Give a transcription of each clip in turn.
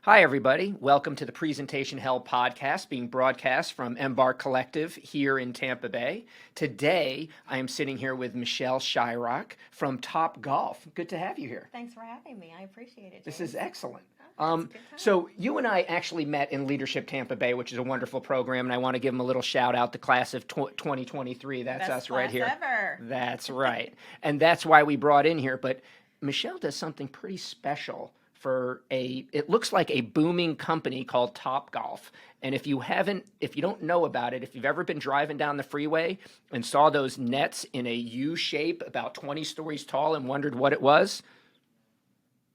Hi, everybody. Welcome to the Presentation Hell podcast being broadcast from Embark Collective here in Tampa Bay. Today, I am sitting here with Michelle Shryock from Topgolf. Good to have you here. Thanks for having me. I appreciate it, James. This is excellent. Oh, that's a good time. So you and I actually met in Leadership Tampa Bay, which is a wonderful program, and I want to give them a little shout out, the class of 2023. That's Best us right class here. ever. That's right. And that's why we brought in here. But Michelle does something pretty special for it looks like a booming company called Topgolf. And if you don't know about it, if you've ever been driving down the freeway and saw those nets in a U shape about 20 stories tall and wondered what it was,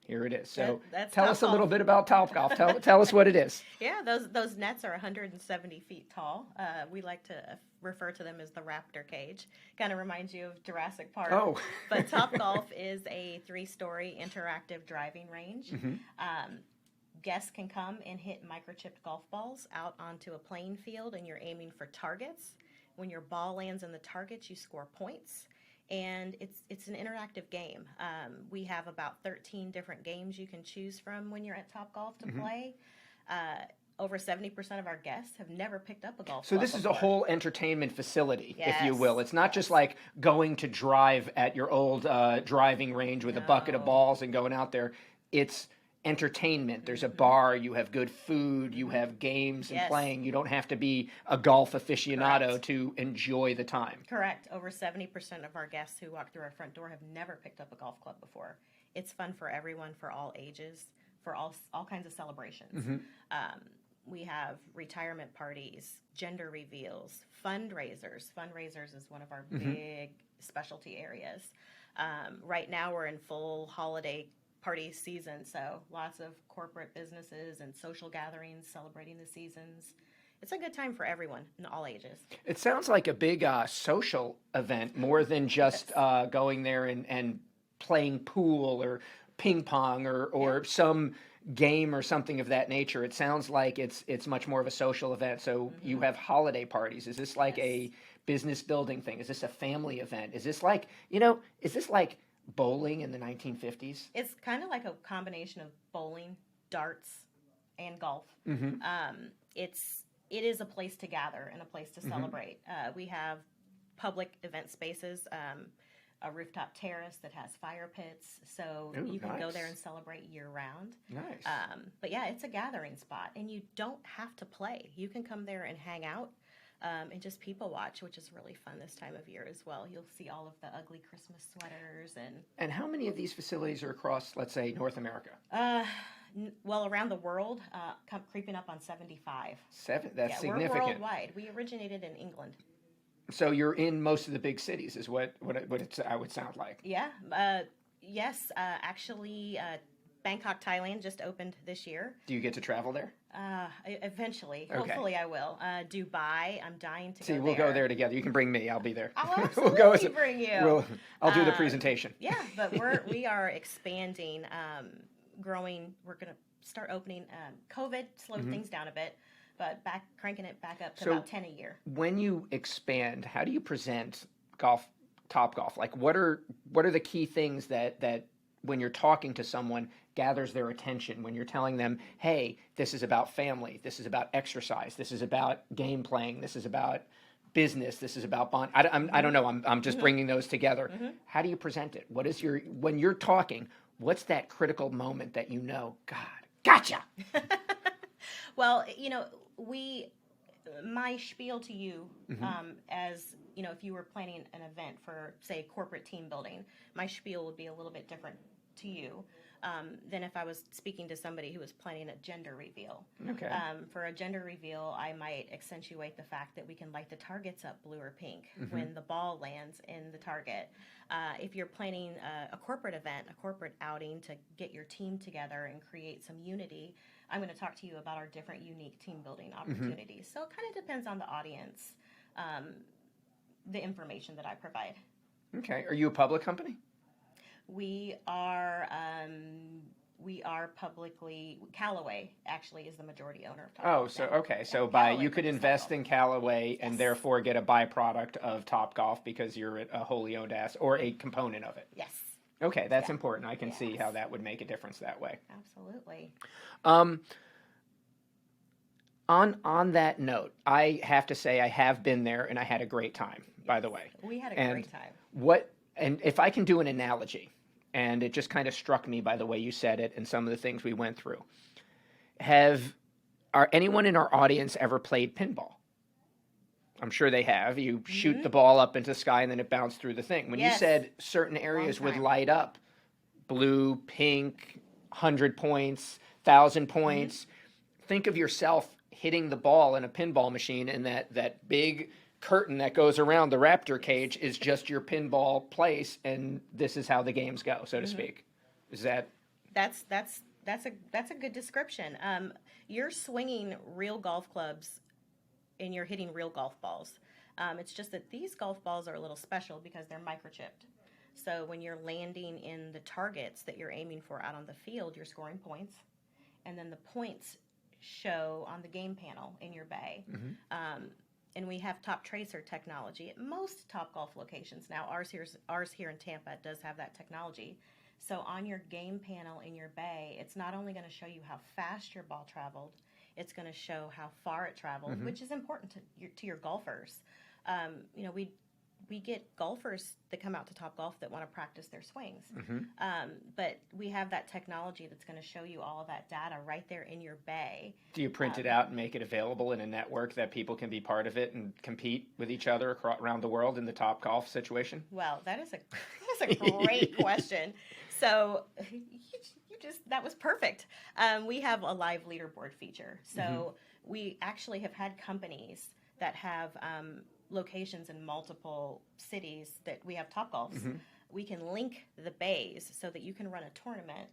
here it is. So that's tell us a Topgolf. little bit about Topgolf. Tell us what it is. Yeah, those nets are 170 feet tall. We like to refer to them as the Raptor cage. Kind of reminds you of Jurassic Park. Oh. But Topgolf is a 3-story interactive driving range. Mm-hmm. Guests can come and hit microchipped golf balls out onto a playing field, and you're aiming for targets. When your ball lands in the targets, you score points. And it's an interactive game. We have about 13 different games you can choose from when you're at Topgolf to play. Over 70% of our guests have never picked up a golf So club this is a before. whole entertainment facility, if you Yes, will. It's not just yes. like going to drive at your old driving range with a bucket of No. balls and going out there. It's entertainment. There's a bar, you have good food, you have games and Yes. playing. You don't have to be a golf aficionado Correct. to enjoy the time. Correct. Over 70% of our guests who walk through our front door have never picked up a golf club before. It's fun for everyone, for all ages, for all kinds of celebrations. We have retirement parties, gender reveals, fundraisers. Fundraisers is one of our big specialty areas. Right now we're in full holiday party season, so lots of corporate businesses and social gatherings celebrating the seasons. It's a good time for everyone in all ages. It sounds like a big social event more than just going there and playing pool or ping pong or some game or something of that nature. It sounds like it's much more of a social event. So you have holiday parties. Is this like a business building thing? Is this a family event? Is this like bowling in the 1950s? It's kind of like a combination of bowling, darts, and golf. It is a place to gather and a place to celebrate. We have public event spaces, a rooftop terrace that has fire pits, so you can go there and celebrate year-round. Nice. But yeah, it's a gathering spot, and you don't have to play. You can come there and hang out and just people watch, which is really fun this time of year as well. You'll see all of the ugly Christmas sweaters And how many of these facilities are across, let's say, North America? well, around the world, creeping up on 75. That's significant. We're worldwide. We originated in England. So you're in most of the big cities, is what I would sound like. Yeah. Yes. Actually, Bangkok, Thailand just opened this year. Do you get to travel there? Eventually. Okay. Hopefully I will. Dubai, I'm dying to go See, there. we'll go there together. You can bring me. I'll be there. I'll absolutely bring you. I'll do the presentation. Yeah, but we are expanding, growing. We're going to start opening. COVID slowed things down a bit, but cranking it back up to about 10 a year. When you expand, how do you present Topgolf? Like, what are the key things that when you're talking to someone gathers their attention, when you're telling them, hey, this is about family, this is about exercise, this is about game playing, this is about business, this is about bond. I don't know. I'm just bringing those together. How do you present it? When you're talking, what's that critical moment that you know, God, gotcha? Well, my spiel to you, as if you were planning an event for, say, corporate team building, my spiel would be a little bit different to you than if I was speaking to somebody who was planning a gender reveal. Okay. For a gender reveal, I might accentuate the fact that we can light the targets up blue or pink when the ball lands in the target. If you're planning a corporate event, a corporate outing to get your team together and create some unity, I'm going to talk to you about our different unique team building opportunities. So it kind of depends on the audience, the information that I provide. Okay. Are you a public company? We are publicly. Callaway actually is the majority owner of Topgolf. Oh, so okay. So Callaway you could invest in Callaway and therefore get a byproduct of Topgolf because you're a wholly owned asset or a component of it. Yes. Okay, that's Yeah. important. I can see Yes. how that would make a difference that way. Absolutely. Um, on that note, I have to say I have been there and I had a great time, by the way. We had a And great time. and if I can do an analogy, and it just kind of struck me by the way you said it and some of the things we went through. Are anyone in our audience ever played pinball? I'm sure they have. You shoot the ball up into the sky and then it bounced through the thing. When you Yes. said certain areas would time. light up, blue, pink, 100 points, 1,000 points, think of yourself hitting the ball in a pinball machine, and that big curtain that goes around the raptor cage is just your pinball place, and this is how the games go, so to speak. Is that... That's a good description. You're swinging real golf clubs and you're hitting real golf balls. It's just that these golf balls are a little special because they're microchipped. So when you're landing in the targets that you're aiming for out on the field, you're scoring points, and then the points show on the game panel in your bay. And we have top tracer technology at most Topgolf locations now. Ours here in Tampa does have that technology. So on your game panel in your bay, it's not only going to show you how fast your ball traveled, it's going to show how far it traveled, which is important to your golfers. We get golfers that come out to Topgolf that want to practice their swings. But we have that technology that's going to show you all of that data right there in your bay. Do you print it out and make it available in a network that people can be part of it and compete with each other around the world in the Topgolf situation? Well, that is a great question. So that was perfect. We have a live leaderboard feature. So we actually have had companies that have locations in multiple cities that we have Topgolfs. We can link the bays so that you can run a tournament,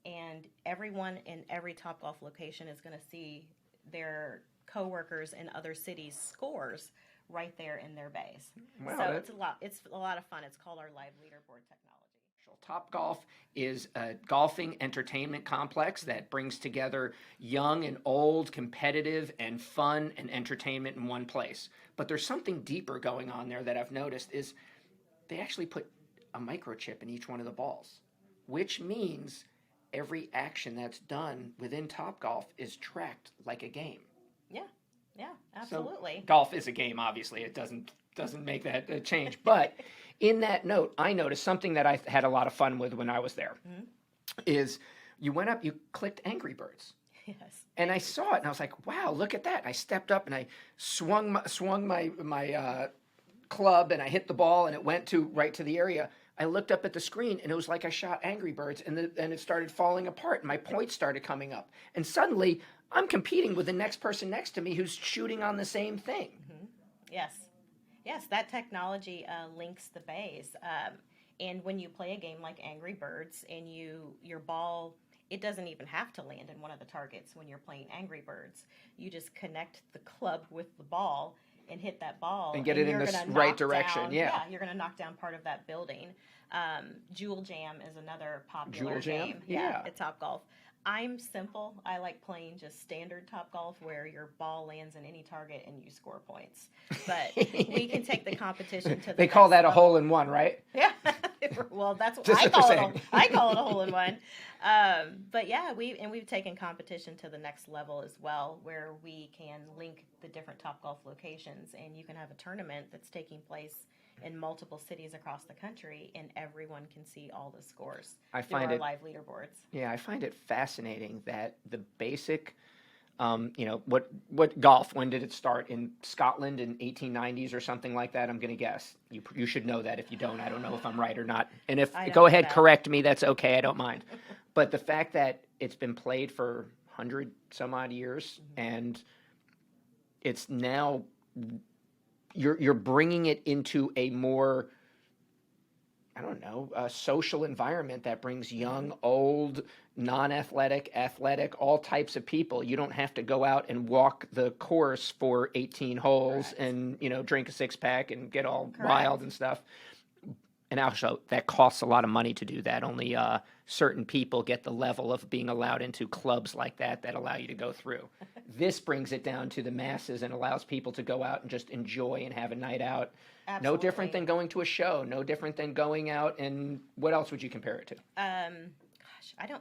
and everyone in every Topgolf location is going to see their coworkers in other cities' scores right there in their bays. Wow, so it's a lot of fun. It's called our live leaderboard technology. Topgolf is a golfing entertainment complex that brings together young and old, competitive and fun and entertainment in one place. But there's something deeper going on there that I've noticed is they actually put a microchip in each one of the balls, which means every action that's done within Topgolf is tracked like a game. Yeah, absolutely. So golf is a game, obviously. It doesn't make that change. But in that note, I noticed something that I had a lot of fun with when I was there. Is you went up, you clicked Angry Birds. Yes. And I saw it, and I was like, wow, look at that. And I stepped up, and I swung my club, and I hit the ball, and it went right to the area. I looked up at the screen, and it was like I shot Angry Birds, and it started falling apart, and my points started coming up. And suddenly, I'm competing with the next person next to me who's shooting on the same thing. Yes, that technology links the bays. And when you play a game like Angry Birds and your ball, it doesn't even have to land in one of the targets when you're playing Angry Birds. You just connect the club with the ball and hit that ball. And get it in the right direction, yeah. You're going to knock down part of that building. Jewel Jam is another popular game. Yeah. At Topgolf. I'm simple. I like playing just standard Topgolf where your ball lands in any target and you score points. But we can take the competition to the They call that level. a hole in one, right? Yeah. Well, that's what Just I what call you're it. I call it a hole in one. But yeah, we've taken competition to the next level as well, where we can link the different Topgolf locations, and you can have a tournament that's taking place in multiple cities across the country, and everyone can see all the scores through our live leaderboards. Yeah, I find it fascinating that the basic, what golf, when did it start? In Scotland in 1890s or something like that, I'm going to guess. You should know that. If you don't, I don't know if I'm right or not. And go ahead, correct me, that's okay, I don't mind. But the fact that it's been played for 100 some odd years, and it's now... You're bringing it into a more, I don't know, a social environment that brings young, old, non-athletic, athletic, all types of people. You don't have to go out and walk the course for 18 holes and, drink a six-pack and get all wild and stuff. And also, that costs a lot of money to do that. Only certain people get the level of being allowed into clubs like that allow you to go through. This brings it down to the masses and allows people to go out and just enjoy and have a night out. Absolutely. No different than going to a show. No different than going out. And what else would you compare it to? Gosh,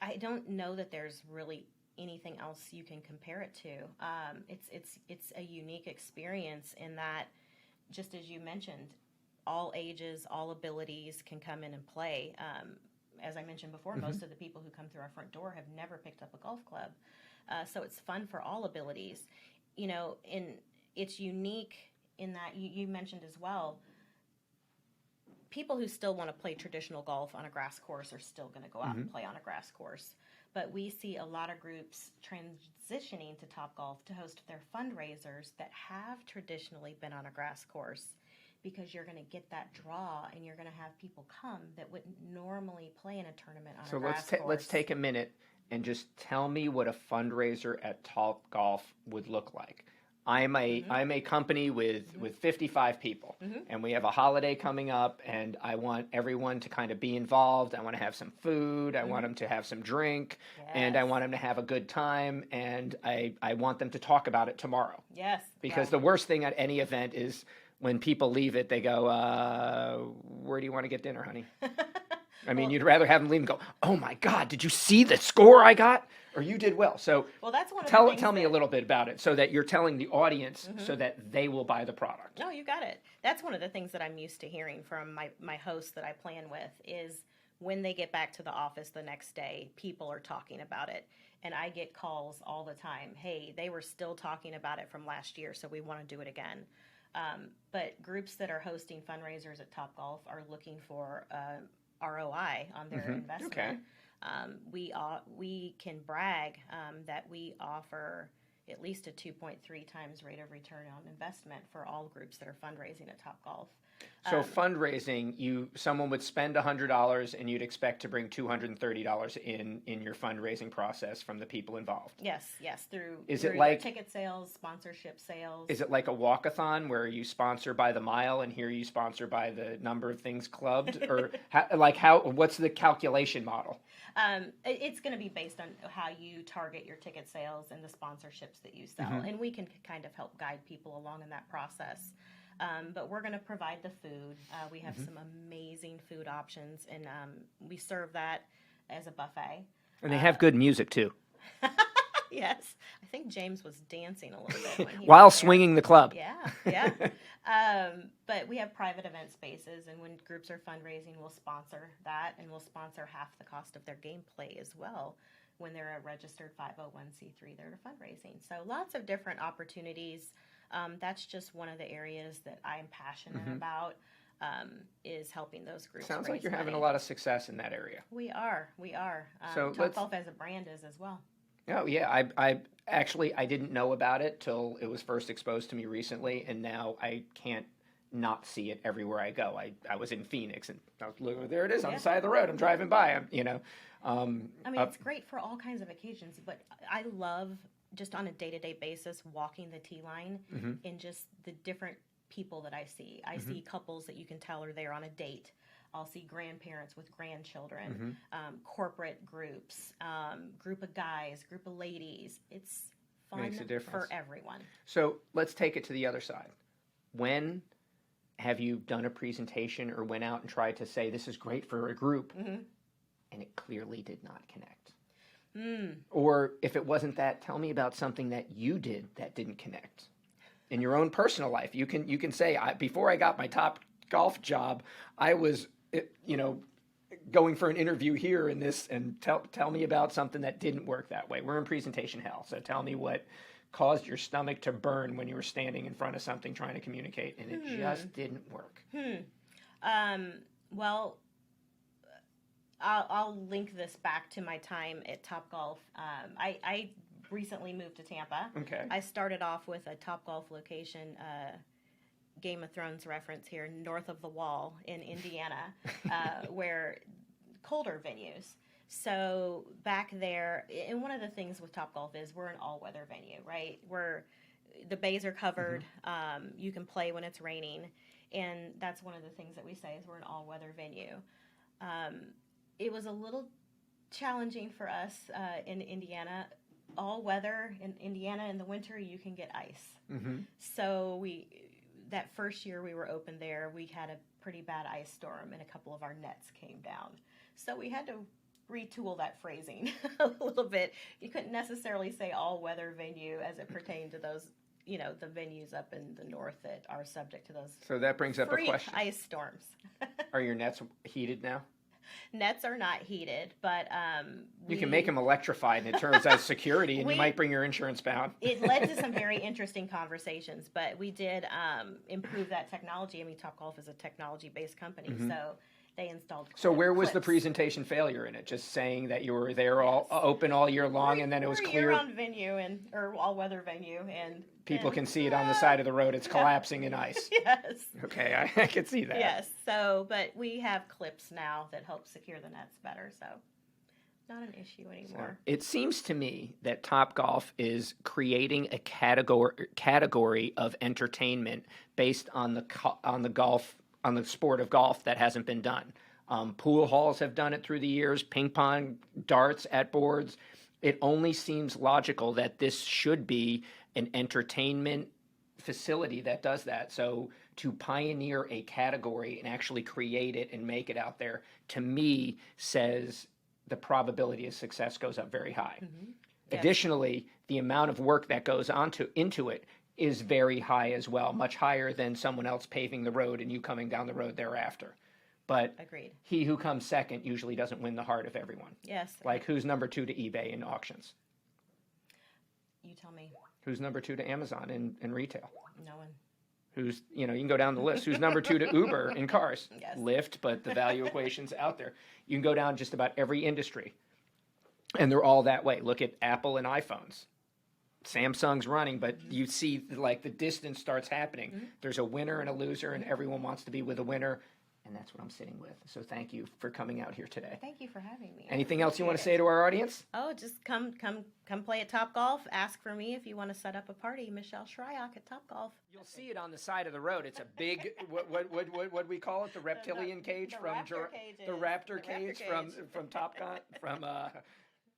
I don't know that there's really anything else you can compare it to. It's a unique experience in that, just as you mentioned, all ages, all abilities can come in and play. As I mentioned before, most of the people who come through our front door have never picked up a golf club. So it's fun for all abilities. You know, and it's unique in that you mentioned as well, people who still want to play traditional golf on a grass course are still going to go out and play on a grass course. But we see a lot of groups transitioning to Topgolf to host their fundraisers that have traditionally been on a grass course, because you're going to get that draw and you're going to have people come that wouldn't normally play in a tournament on a grass course. So let's take a minute and just tell me what a fundraiser at Topgolf would look like. I'm a company with 55 people, and we have a holiday coming up, and I want everyone to kind of be involved. I want to have some food. I want them to have some drink, and I want them to have a good time, and I want them to talk about it tomorrow. Yes. Because the worst thing at any event is when people leave it, they go, where do you want to get dinner, honey? I mean, you'd rather have them leave and go, oh my God, did you see the score I got? Or you did well. So that's one of the things tell me a little bit about it so that you're telling the audience so that they will buy the product. No, you got it. That's one of the things that I'm used to hearing from my hosts that I plan with is when they get back to the office the next day, people are talking about it. And I get calls all the time. Hey, they were still talking about it from last year, so we want to do it again. But groups that are hosting fundraisers at Topgolf are looking for ROI on their investment. Okay. We can brag that we offer at least a 2.3 times rate of return on investment for all groups that are fundraising at Topgolf. So fundraising, someone would spend $100 and you'd expect to bring $230 in your fundraising process from the people involved. Yes, through like ticket sales, sponsorship sales. Is it like a walkathon where you sponsor by the mile and here you sponsor by the number of things clubbed, or what's the calculation model? It's going to be based on how you target your ticket sales and the sponsorships that you sell, and we can kind of help guide people along in that process. But we're going to provide the food. We have some amazing food options, and we serve that as a buffet. And they have good music, too. Yes. I think James was dancing a little bit. When he while was there. Swinging the club. Yeah. But we have private event spaces, and when groups are fundraising, we'll sponsor that, and we'll sponsor half the cost of their gameplay as well when they're a registered 501c3 they're fundraising. So lots of different opportunities. That's just one of the areas that I'm passionate about, is helping those groups. Sounds like you're having a lot of success in that area. We are. So Topgolf as a brand is as well. Oh, yeah. I didn't know about it till it was first exposed to me recently, and now I can't not see it everywhere I go. I was in Phoenix, and there it is on the side of the road. I'm driving by. It's great for all kinds of occasions, but I love just on a day-to-day basis walking the tee line and just the different people that I see. I see couples that you can tell are there on a date. I'll see grandparents with grandchildren, corporate groups, group of guys, group of ladies. It's fun for everyone. So let's take it to the other side. When have you done a presentation or went out and tried to say this is great for a group, and it clearly did not connect? Or if it wasn't that, tell me about something that you did that didn't connect in your own personal life. You can say, before I got my top golf job, I was going for an interview here in this, and tell me about something that didn't work that way. We're in presentation hell, so tell me what caused your stomach to burn when you were standing in front of something trying to communicate and it just didn't work. Well, I'll link this back to my time at Topgolf. I recently moved to Tampa. Okay. I started off with a Topgolf location, Game of Thrones reference here, north of the Wall in Indiana, where colder venues. So back there, and one of the things with Topgolf is we're an all-weather venue, right? The bays are covered. You can play when it's raining. And that's one of the things that we say is we're an all-weather venue. It was a little challenging for us in Indiana. All weather in Indiana in the winter, you can get ice. Mm-hmm. So that first year we were open there, we had a pretty bad ice storm and a couple of our nets came down. So we had to retool that phrasing a little bit. You couldn't necessarily say all weather venue as it pertained to those, the venues up in the north that are subject to those. So that brings up a question. Ice storms. Are your nets heated now? Nets are not heated, but you can make them electrified, and it turns out security, and you might bring your insurance down. It led to some very interesting conversations, but we did improve that technology. I mean, Topgolf is a technology-based company, so they installed. So where was the presentation failure in it? Just saying that you were there all open all year long, and then it was clear. Year-round venue or all-weather venue, and people can see it on the side of the road. It's collapsing in ice. Yes. Okay, I can see that. Yes. So, but we have clips now that help secure the nets better. So, not an issue anymore. So, it seems to me that Topgolf is creating a category of entertainment based on the sport of golf that hasn't been done. Pool halls have done it through the years. Ping pong, darts at boards. It only seems logical that this should be an entertainment facility that does that. So to pioneer a category and actually create it and make it out there, to me, says the probability of success goes up very high. Mm-hmm. Yes. Additionally, the amount of work that goes into it is very high as well, much higher than someone else paving the road and you coming down the road thereafter. But agreed. He who comes second usually doesn't win the heart of everyone. Yes. Like who's number 2 to eBay in auctions? You tell me. Who's number 2 to Amazon in retail? No one. Who's, you can go down the list. Who's number 2 to Uber in cars? Yes. Lyft, but the value equation's out there. You can go down just about every industry. And they're all that way. Look at Apple and iPhones. Samsung's running, but you see like the distance starts happening. Mm-hmm. There's a winner and a loser, and everyone wants to be with a winner. And that's what I'm sitting with. So thank you for coming out here today. Thank you for having me. Anything else you want to say to our audience? Oh, just come play at Topgolf. Ask for me if you want to set up a party. Michelle Shryock at Topgolf. You'll see it on the side of the road. It's a big what we call it? The reptilian cage the raptor cage from Top Gun from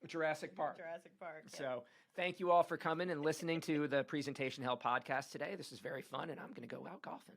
Jurassic Park. Yeah. So thank you all for coming and listening to the Presentation Hell podcast today. This is very fun, and I'm going to go out golfing.